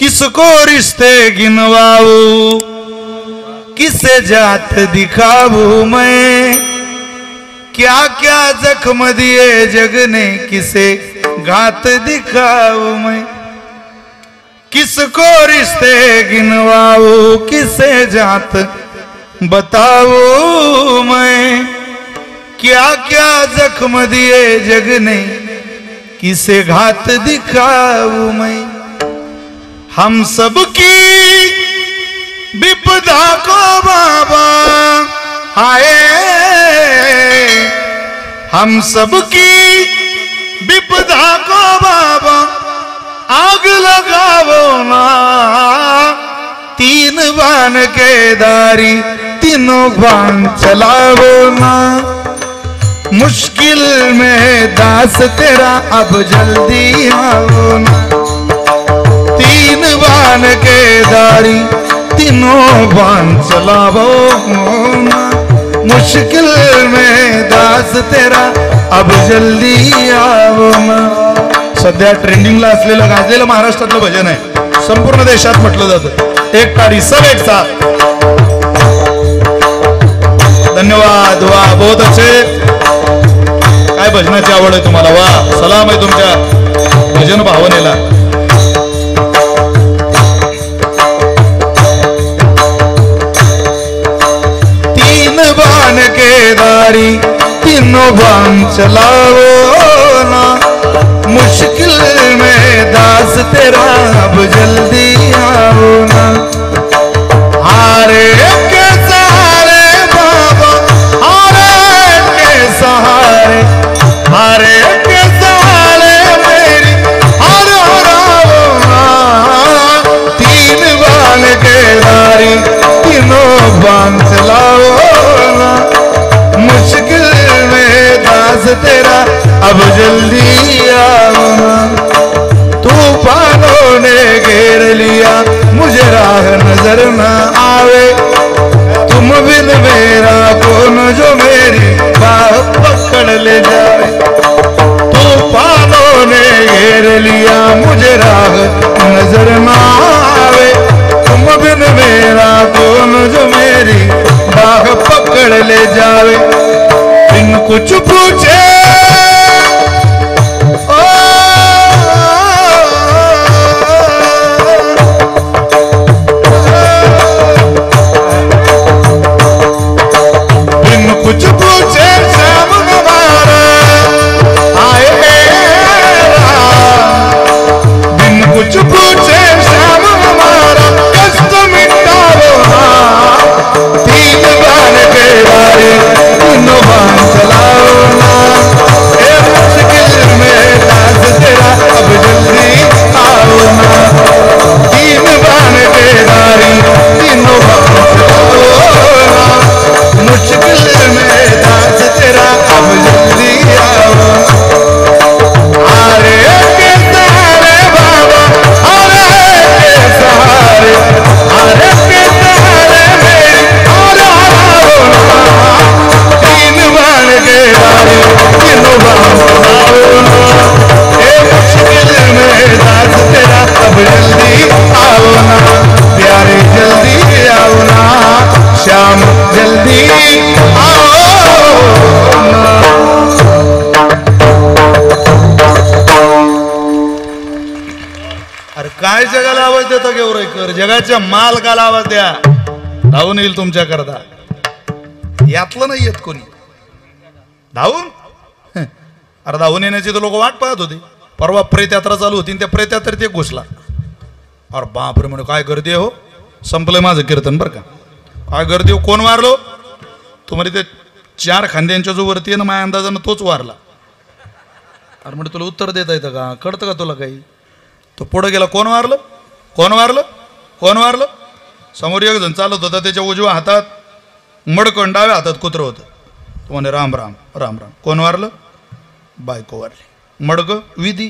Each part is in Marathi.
किसको रिश्ते गिनवाऊं, किसे जात दिखाऊं मैं, क्या क्या जख्म दिए जग ने, किसे घात दिखाऊं मैं। किसको रिश्ते गिनवाऊं, किसे जात बताऊं मैं, क्या क्या जख्म दिए जग ने, किसे घात दिखाऊं मैं। हम सबकी विपदा को बाबा आए, हम सबकी विपदा को बाबा आग लगावो ना। तीन बाण के दारी तीनों बाण चलावो ना। मुश्किल में दास तेरा अब जल्दी आओ ना। तीन बाण के दारी तीनों बाण चलावो ना। मुश्किल में दास तेरा अब जल्दी आओ ना। सध्या ट्रेंडिंगला असलेलं गाजलेलं महाराष्ट्रातलं भजन आहे, संपूर्ण देशात म्हटलं जातं। एक तारी सब एक साथ। धन्यवाद, वाह बहुत अच्छे। काय भजनाची आवड आहे तुम्हाला, वाह सलाम आहे तुमच्या भजन भावनेला। तीन बाण के दारी तीनों बाण चलाओ ना। मुश्किल में दास तेरा अब जल्दी आओ ना। हारे के सहारे बाबा, हारे के सहारे, हारे के सहारे मेरी हर हराओ ना। तीन बाण के दारी तीनों बाण चलाओ ना। मुश्किल में दास तेरा अब जल्दी आओ ना। तूफानों ने घेर लिया मुझे राह नजर न आवे। तुम बिन मेरा कौन जो मेरी बाह पकड़ ले जाए। तूफानों ने घेर लिया मुझे राह नजर न आवे। तुम बिन मेरा कौन जो मेरी बाह पकड़ ले जावे। बिन कुछ पूछे कुछ पूछे श्याम हमारा आए बिन कुछ पूछे श्याम हमारा कष्ट मिटाओ ना। तीन बाण के दारी तीनों बाण चलाओ ना। ए मुश्किल में दास तेरा अब जल्दी आओ ना। तीन बाण के दारी तीनों बाण चलाओ ना। मुश्किल में दास तेरा अब जल्दी आओ। हारे के सहारे बाबा, हारे के सहारे, हारे के सहारे मेरी हार हराओ ना। तीन बाण के दारी तीनों बाण चलाओ ना। ए मुश्किल में दास तेरा अब जल्दी आओ ना। प्यारे जल्दी आओ ना। श्याम जल्दी आओ ना। अरे काय जगाला आवाज देता गेवराईकर, जगाच्या मालकाला आवाज द्या, धावून येईल तुमच्या करता। यातलं नाही येत कोणी धावून। अरे धावून येण्याची तर लोक वाट पाहत होती। परवा प्रेत यात्रा चालू होती, त्या प्रेत यात्रेत एक घुसला। अरे बापरे म्हणे काय गर्दी हो, संपलंय माझं कीर्तन बरं का। काय गर्दी हो, कोण वारलो तुम्हाला? ते 4 खांद्यांच्या जो वरती आहे ना, माझ्या अंदाजानं तोच वारला। अरे म्हणजे तुला उत्तर देता येतं का, कळतं का तुला काही? तो पुढे गेला, कोण वारलं कोण वारलं कोण वारलं? समोर एक जण चालत होता, त्याच्या उजव्या हातात मडकण, डाव्या हातात कुत्रं होतं। तो म्हणे राम राम राम राम। कोण वारलं? बायको वारली। मडक विधी,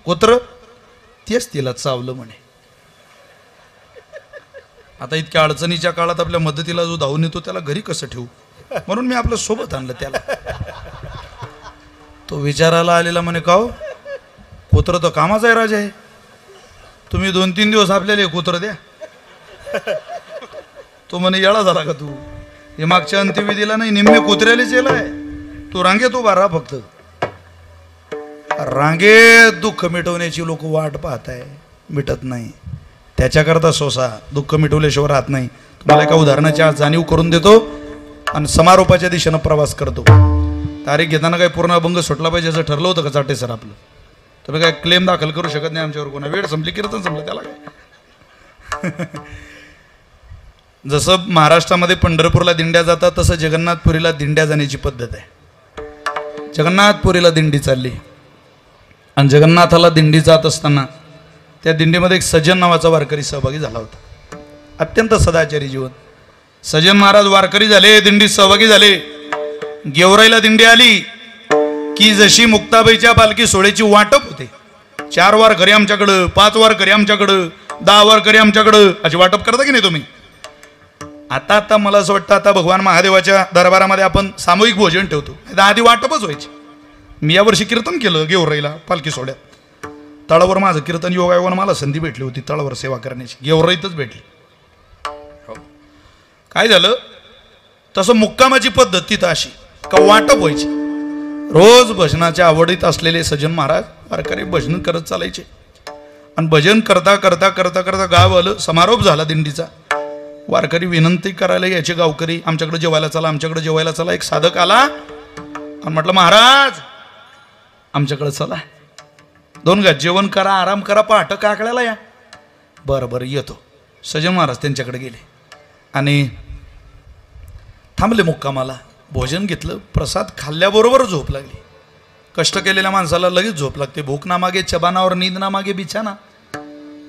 कुत्र तेच तिला चावलं म्हणे। आता इतक्या अडचणीच्या काळात आपल्या मदतीला जो धावून येतो त्याला घरी कसं ठेवू, म्हणून मी आपलं सोबत आणलं त्याला। तो विचारायला आलेला म्हणे, का हो कुत्र तर कामाचा आहे राजा आहे, तुम्ही 2-3 दिवस आपल्याला एक कुत्र द्या. तो म्हणे येळा झाला का तू? हे मागच्या अंत्यविधीला नाही, निम्मे कुत्र्यालाच येलाय. तू रांगेत उभा राहा फक्त. रांगेत दुःख मिटवण्याची लोक वाट पाहत आहे, मिटत नाही. त्याच्याकरता सोसा दुःख मिटवल्याशिवाय राहत नाही. तुम्हाला एका उदाहरणाची आज जाणीव करून देतो आणि समारोपाच्या दिशेनं प्रवास करतो. तारीख घेताना काही पूर्ण अभंग सुटला पाहिजे असं ठरलं होतं का चाटे सर आपलं? तुम्ही काय क्लेम दाखल करू शकत नाही आमच्यावर. कोणा वेळ संपली कीर्तन संपलं त्याला काय. जसं महाराष्ट्रामध्ये पंढरपूरला दिंड्या जातात तसं जगन्नाथपुरीला दिंड्या जाण्याची पद्धत आहे. जगन्नाथपुरीला दिंडी चालली आणि जगन्नाथाला दिंडी जात असताना त्या दिंडीमध्ये एक सज्जन नावाचा वारकरी सहभागी झाला होता. अत्यंत सदाचारी जीवन. सज्जन महाराज वारकरी झाले, दिंडीत सहभागी झाले. गेवराईला दिंडी आली की जशी मुक्ताबाईच्या पालखी सोहळ्याची वाटप होते, 4 वारकरी आमच्याकडं, 5 वारकरी आमच्याकडं, 10 वारकरी आमच्याकडं, अशी वाटप करता की नाही तुम्ही? आता मला असं वाटतं आता भगवान महादेवाच्या दरबारामध्ये आपण सामूहिक भोजन ठेवतो. आधी वाटपच व्हायची. मी यावर्षी कीर्तन केलं गेवराईला पालखी सोहळ्यात. तळावर माझं कीर्तन योगायोगानं मला संधी भेटली होती तळावर सेवा करण्याची, गेवराईतच भेटली. काय झालं, तसं मुक्कामाची पद्धत तिथं अशी का वाटप व्हायची. रोज भजनाच्या आवडीत असलेले सज्जन महाराज वारकरी भजन करत चालायचे आणि भजन करता करता करता करता गाव आलं. समारोप झाला दिंडीचा. वारकरी विनंती करायला याचे गावकरी, आमच्याकडे जेवायला चला, आमच्याकडे जेवायला चला. एक साधक आला आणि म्हटलं महाराज आमच्याकडे चला, 2 घास जेवण करा, आराम करा, पहाट काकड्याला या. बरं बरं येतो. सज्जन महाराज त्यांच्याकडे गेले आणि थांबले मुक्कामाला. भोजन घेतलं, प्रसाद खाल्ल्याबरोबर झोप लागली. कष्ट केलेल्या माणसाला लगेच झोप लागते. भूक ना मागे चबानावर नींद ना मागे बिछाना.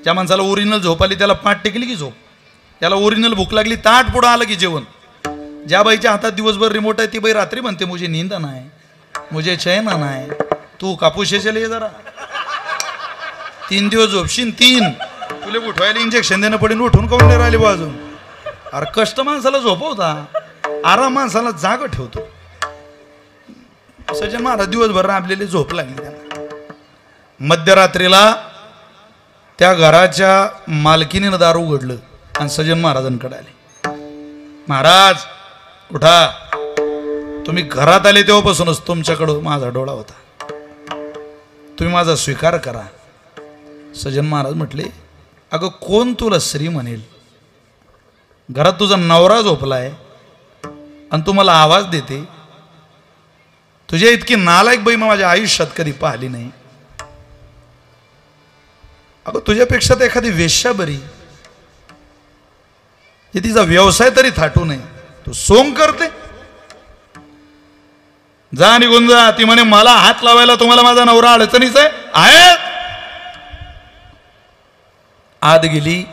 ज्या माणसाला ओरिजिनल झोप आली त्याला पाठ टेकली की झोप. त्याला ओरिजिनल भूक लागली ताट पुढं आलं की जेवण. ज्या बाईच्या हातात दिवसभर रिमोट आहे ती बाई रात्री म्हणते मुझे नींद नाही, मुझे चैन नाही. तू कापूस ये जरा, 3 दिवस झोपशील 3. तुला उठवायला इंजेक्शन देणं पडेल, उठून काऊन नाही राहिले बाजून. अरे कष्ट माणसाला झोपवता, आराम माणसाला जाग ठेवतो. सज्जन महाराज दिवसभर राबलेली झोप लागली त्यांना. मध्यरात्रीला त्या घराच्या मालकीने दार उघडलं आणि सज्जन महाराजांकडे आले. महाराज उठा, तुम्ही घरात आले तेव्हापासूनच तुमच्याकडं माझा डोळा होता, तुम्ही माझा स्वीकार करा. सज्जन महाराज म्हटले अगं कोण तुला श्री म्हणेल? घरात तुझा नवरा झोपलाय आणि तू मला आवाज देते. तुझ्या इतकी नालायक बाई माझ्या आयुष्यात कधी पाहिली नाही. अगं तुझ्यापेक्षा तर एखादी वेश्या बरी, जे तिचा व्यवसाय तरी थाटू नये. तू सोंग करते. जा निघून जा. ती म्हणे मला हात लावायला तुम्हाला माझा नवरा अडचणीच आहे. आत गेली,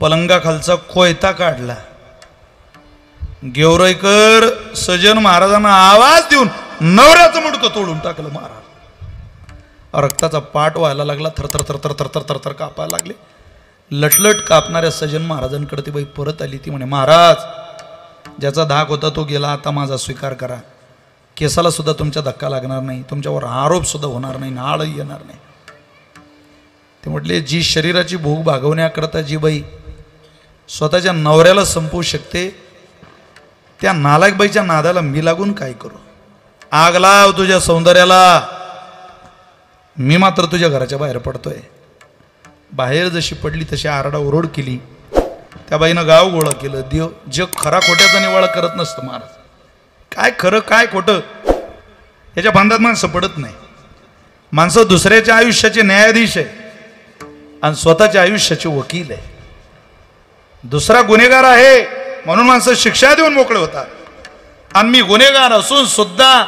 पलंगाखालचा कोयता काढला. गेवराईकर सज्जन महाराजांना आवाज देऊन नवऱ्याचं मुंडकं तोडून टाकलं. महाराज रक्ताचा पाठ व्हायला लागला. थरथर थरथर थरथर थरथर कापायला लागले. लटलट कापणाऱ्या सज्जन महाराजांकडे ती बाई परत आली. ती म्हणे महाराज ज्याचा धाक होता तो गेला, आता माझा स्वीकार करा. केसाला सुद्धा तुमच्या धक्का लागणार नाही, तुमच्यावर आरोप सुद्धा होणार नाही, नाळही येणार नाही. ते म्हटले जी शरीराची भूक भागवण्याकरता जी बाई स्वतःच्या नवऱ्याला संपवू शकते, त्या नालायक बाईच्या नादाला मी लागून काय करू? आग लाव तुझ्या सौंदर्याला. मी मात्र तुझ्या घराच्या बाहेर पडतोय. बाहेर जशी पडली तशी आरडा ओरड केली. त्या बाईनं गाव गोळा केलं. देव जग खरा खोट्याचा निवाळा करत नसतं महाराज. काय खरं काय खोटं याच्या भांड्यात माणसं पडत नाही. माणसं दुसऱ्याच्या आयुष्याचे न्यायाधीश आहे आणि स्वतःच्या आयुष्याचे वकील आहे. दुसरा गुन्हेगार आहे म्हणून माणसं शिक्षा देऊन मोकळे होतात. आणि मी गुन्हेगार असून सुद्धा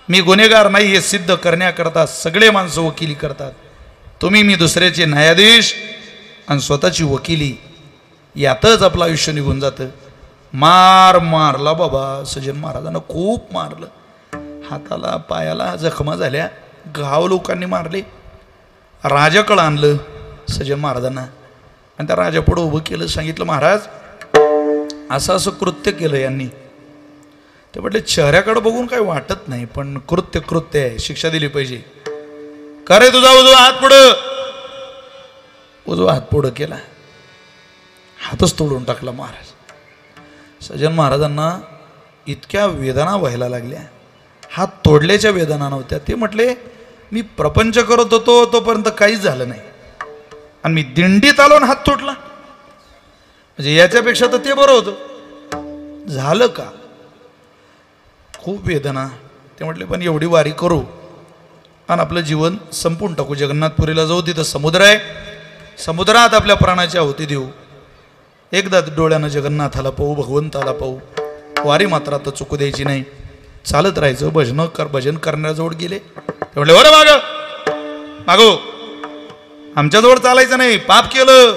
मी गुन्हेगार नाही हे सिद्ध करण्याकरता सगळे माणसं वकिली करतात. तुम्ही मी दुसऱ्याचे न्यायाधीश आणि स्वतःची वकिली, यातच आपलं आयुष्य निघून जातं. मारला बाबा सज्जन महाराजांना, खूप मारलं. हाताला पायाला जखमा झाल्या, गाव लोकांनी मारले. राजाकडं आणलं सज्जन महाराजांना आणि त्या राजापुढं उभं केलं. सांगितलं महाराज असं असं कृत्य केलं यांनी. ते म्हटले चेहऱ्याकडे बघून काही वाटत नाही, पण कृत्य आहे, शिक्षा दिली पाहिजे. करे तुझा उजवा हात पुढं. उजवा हात पुढं केला, हातच तोडून टाकला महाराज. सज्जन महाराजांना इतक्या वेदना व्हायला लागल्या, हात तोडल्याच्या वेदना नव्हत्या. ते म्हटले मी प्रपंच करत होतो तोपर्यंत काहीच झालं नाही, आणि मी दिंडीत आलो आणि हात तोडला, म्हणजे याच्यापेक्षा तर ते बरं होतं. झालं का? खूप वेदना. ते म्हटले पण एवढी वारी करू आणि आपलं जीवन संपून टाकू, जगन्नाथपुरीला जाऊ, तिथं समुद्र आहे, समुद्रात आपल्या प्राणाची आहुती देऊ, एकदा डोळ्यानं जगन्नाथाला पाहू, भगवंताला पाहू, वारी मात्र आता चुकू द्यायची नाही. चालत राहायचं. भजन करण्याजवळ गेले. ते म्हटले बरं मागो, आमच्याजवळ चालायचं नाही, पाप केलं.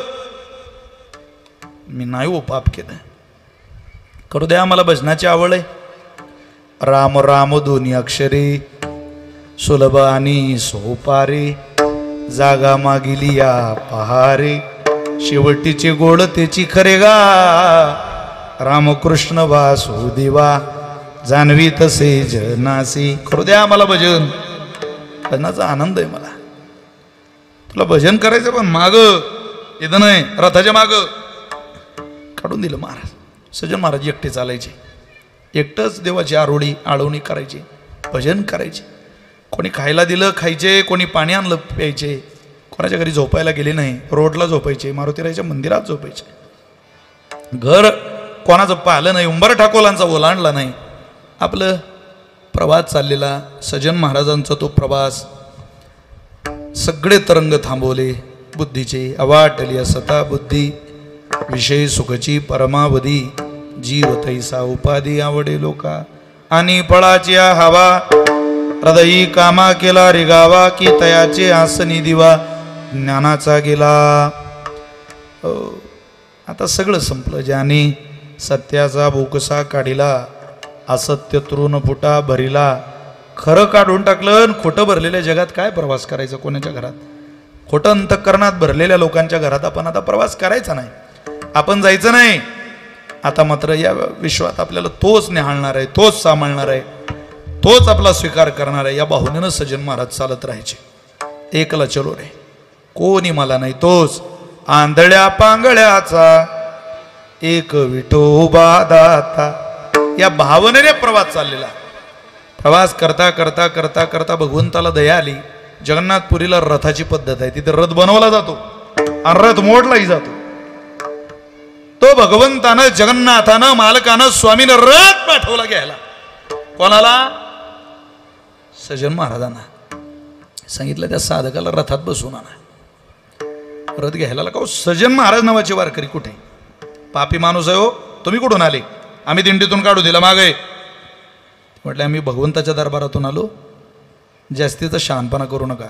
मी नाही हो पाप केलं, करू द्या, मला भजनाची आवड आहे. राम राम दोन्ही अक्षरे, सुलभ आणि सोपारे, जागा मागिली या पहारे, शेवटीचे गोड त्याची खरे गा, रामकृष्ण वासुदेवा, जाणवी तसे जनासी. करू द्या मला भजन, भजनाचा आनंद आहे मला. तुला भजन करायचं पण माग इथं नाही, रथाच्या माग. काढून दिलं महाराज. सज्जन महाराज एकटे चालायचे, एकटंच देवाची आळवणी करायची, भजन करायचे. कोणी खायला दिलं खायचे, कोणी पाणी आणलं प्यायचे, कोणाच्या घरी झोपायला गेले नाही, रोडला झोपायचे, मारुतीरायाच्या मंदिरात झोपायचे. घर कोणाचं पाहिलं नाही, उंबर ठाकोलांचा ओलांडला नाही. आपलं प्रवास चाललेला. सज्जन महाराजांचा तो प्रवास, सगळे तरंग थांबवले बुद्धीचे. अवाटली असता बुद्धी, विषय सुखची परमावधी, जीव तैसा उपाधी आवडे लोका, आणि फळाची हवा, हृदयी कामा केला रिगावा, की तयाचे आसनी दिवा, ज्ञानाचा गेला. आता सगळं संपलं. ज्याने सत्याचा बोकसा काढिला, असत्य तृण फुटा भरिला. खरं काढून टाकलं, खोटं भरलेल्या जगात काय प्रवास करायचं? कोणाच्या घरात? खोटं अंतःकरणात भरलेल्या लोकांच्या घरात आपण आता प्रवास करायचा नाही, आपण जायचं नाही. आता मात्र या विश्वात आपल्याला तोच निहाळणार आहे, तोच सांभाळणार आहे, तोच आपला स्वीकार करणार आहे. या भावनेनं सज्जन महाराज चालत राहायचे. एकला चलो रे, कोणी मला नाही, तोच आंधळ्या पांगळ्याचा एक विठोबा दाता. या भावनेने प्रवास चाललेला. प्रवास करता करता करता करता भगवंताला दया आली. जगन्नाथपुरीला रथाची पद्धत आहे, तिथे रथ बनवला जातो आणि रथ मोडलाही जातो. तो भगवंतानं, जगन्नाथानं, मालकानं, स्वामीनं रथ पाठवला घ्यायला. कोणाला? सज्जन महाराजांना सांगितलं त्या साधकाला रथात बसवून आणा. रथ घ्यायला का? सज्जन महाराज नावाचे वारकरी कुठे? पापी माणूस आहे हो, तुम्ही कुठून आले? आम्ही दिंडीतून काढू दिला मागे. म्हटलं आम्ही भगवंताच्या दरबारातून आलो, जास्तीचा शहाणपणा करू नका.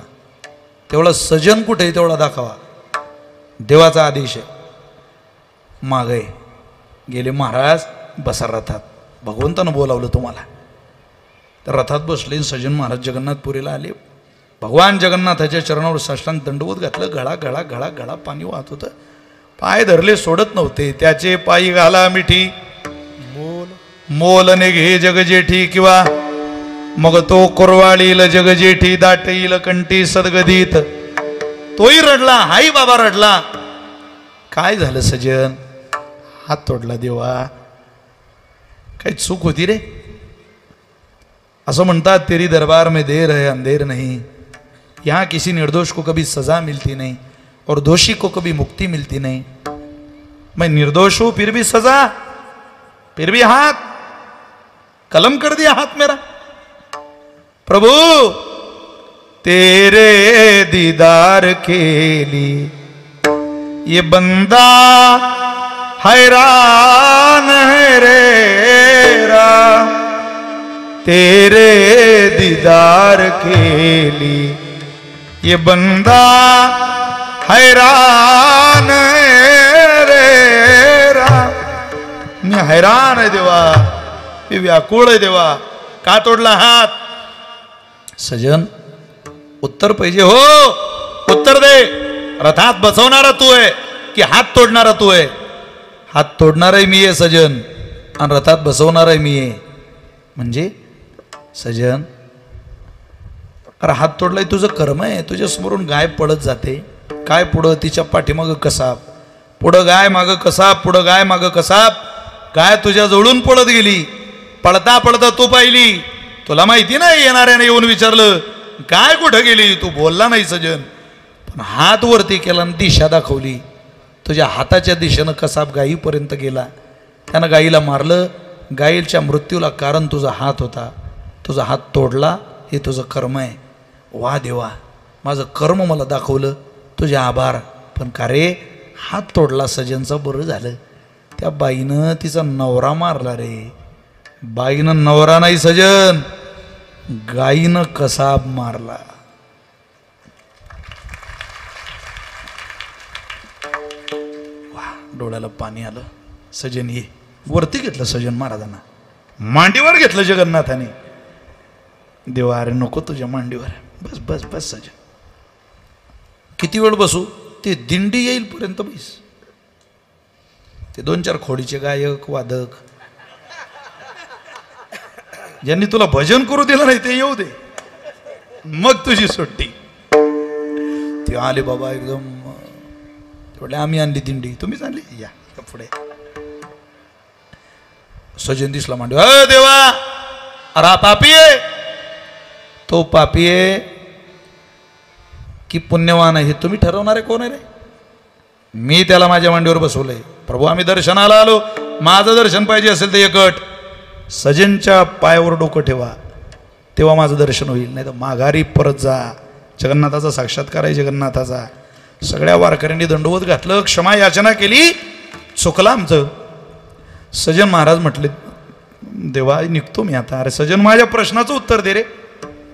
तेवढा सजन कुठे आहे तेवढा दाखवा, देवाचा आदेश आहे. मागे गेले महाराज, बसा रथात, भगवंतानं बोलावलं तुम्हाला. तर रथात बसले. सज्जन महाराज जगन्नाथपुरीला आले. भगवान जगन्नाथाच्या चरणावर साष्टांग दंडवत घातलं. घळा घळा घळा घळा पाणी वाहत होतं. पाय धरले सोडत नव्हते. त्याचे पायी घाला मिठी, मोलने घे जगजेठी, किंवा मग तो कोरवाळील जगजेठी, दाटईल कंठी सदगदित. तोही रडला, हाई बाबा रडला. काय झालं सजन? हात तोडला देवा. काही चूक होती रे? असं म्हणतात तेरी दरबार में देर है अंधेर नहीं, यहाँ किसी निर्दोष को कभी सजा मिलती नहीं और दोषी को कभी मुक्ति मिलती नहीं. मैं निर्दोष हूं फिर भी सजा, फिर भी हाथ कलम कर दिया हाथ मेरा. प्रभु तेरे दीदार के लिए ये बंदा हैरान है रे राम, तेरे दीदार के लिए ये बंदा हैरान है रे राम. मी हैरान आहे देवा, मी व्याकुळ आहे देवा. का तोडला हात? सजन उत्तर पाहिजे हो, उत्तर दे. रथात बसवणारा तू आहे की हात तोडणारा तू आहे? हात तोडणाराही मी आहे सजन, आणि रथात बसवणाराही मी आहे. म्हणजे सजन, अरे हात तोडलाय तुझं कर्म आहे, तुझ्या समोरून गाय पडत जाते. काय पुढं तिच्या पाठीमागं कसाब, पुढं गाय मागं कसाब, पुढं गाय मागं कसाब. गाय तुझ्या जवळून पळत गेली, पळता पळता तू पाहिली. तुला माहिती नाही, येणाऱ्याने येऊन विचारलं काय कुठं गेली, तू बोलला नाही सजन, पण हात वरती केला आणि दिशा दाखवली. तुझ्या हाताच्या दिशेनं कसाब गायीपर्यंत गेला. त्यानं गायीला मारलं. गायीच्या मृत्यूला कारण तुझा हात होता. तुझा हात तोडला, हे तुझं कर्म आहे. वा देवा, माझं कर्म मला दाखवलं, तुझे आभार. पण का रे, हात तोडला सजनचा, बरं झालं. त्या बाईनं तिचा नवरा मारला रे. बाईनं नवरा नाही सजन, गाईनं कसाब मारला. वा, डोळ्याला पाणी आलं. सजन ये वरती घेतलं सजन महाराजांना, मांडीवर घेतलं जगन्नाथाने. देवा अरे नको तुझ्या मांडीवर, बस बस बस सजन. किती वेळ बसू, ते दिंडी येईल पर्यंत बैस. ते 2-4 खोडीचे गायक वादक ज्यांनी तुला भजन करू दिलं नाही ते येऊ दे, मग तुझी सुट्टी. ते आले बाबा एकदम, तेवढे आम्ही आणली दिंडी, तुम्हीच आणली, या पुढे. सजन दिसला मांडी, अ देवा अरे पापी आहे. तो पापी आहे की पुण्यवान आहे हे तुम्ही ठरवणारे कोण आहे रे? मी त्याला माझ्या मांडीवर बसवलंय. प्रभू आम्ही दर्शनाला आलो, माझं दर्शन पाहिजे असेल तर एकट सजनच्या पायावर डोकं ठेवा, तेव्हा माझं दर्शन होईल, नाही तर माघारी परत जा. जगन्नाथाचा साक्षात्कार आहे जगन्नाथाचा. सगळ्या वारकऱ्यांनी दंडवत घातलं, क्षमा याचना केली, चुकलं आमचं. सजन महाराज म्हटले देवा निघतो मी आता. अरे सजन माझ्या प्रश्नाचं उत्तर दे रे,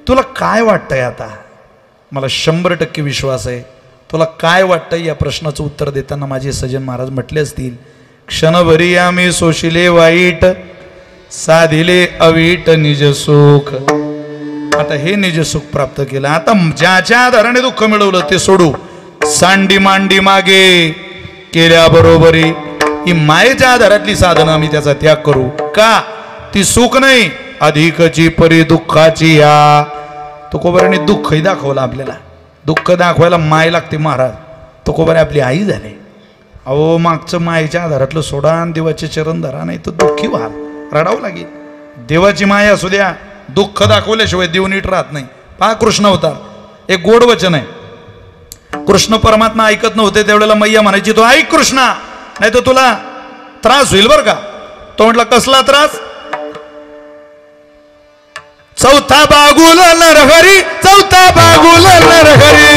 तुला काय वाटतंय आता? मला 100% विश्वास आहे. तुला काय वाटतंय या प्रश्नाचं उत्तर देताना माझे सजन महाराज म्हटले असतील, क्षणभरी आम्ही सोशिले वाईट, साधिले अवीट निज सुख. आता हे निज सुख प्राप्त केलं. आता ज्याच्या आधाराने दुःख मिळवलं ते सोडू. सांडी मांडी मागे केल्या बरोबरी, ही मायेच्या आधारातली साधनं आम्ही त्याचा त्याग करू का? ती सुख नाही, अधिकची परी दुःखाची या. तुकोबाराने दुःखही दाखवलं आपल्याला. दुःख दाखवायला माय लागते महाराज. तुकोबारे आपली आई झाले. अहो मागचं मायेच्या आधारातलं सोडा आणि देवाचे चरण धरा, नाही तर दुःखी व्हाल, रडावं लागेल. देवाची माया असू द्या, दुःख दाखवल्याशिवाय देव नीट राहत नाही. पहा कृष्ण अवतार, एक गोड वचन आहे. कृष्ण परमात्मा ऐकत नव्हते त्यावेळेला मैया म्हणायची, तो ऐक कृष्णा, नाही तर तुला त्रास होईल बरं का. तो म्हटला कसला त्रास? चौथा बागुल नरहरी, चौथा बागुल नरहरी.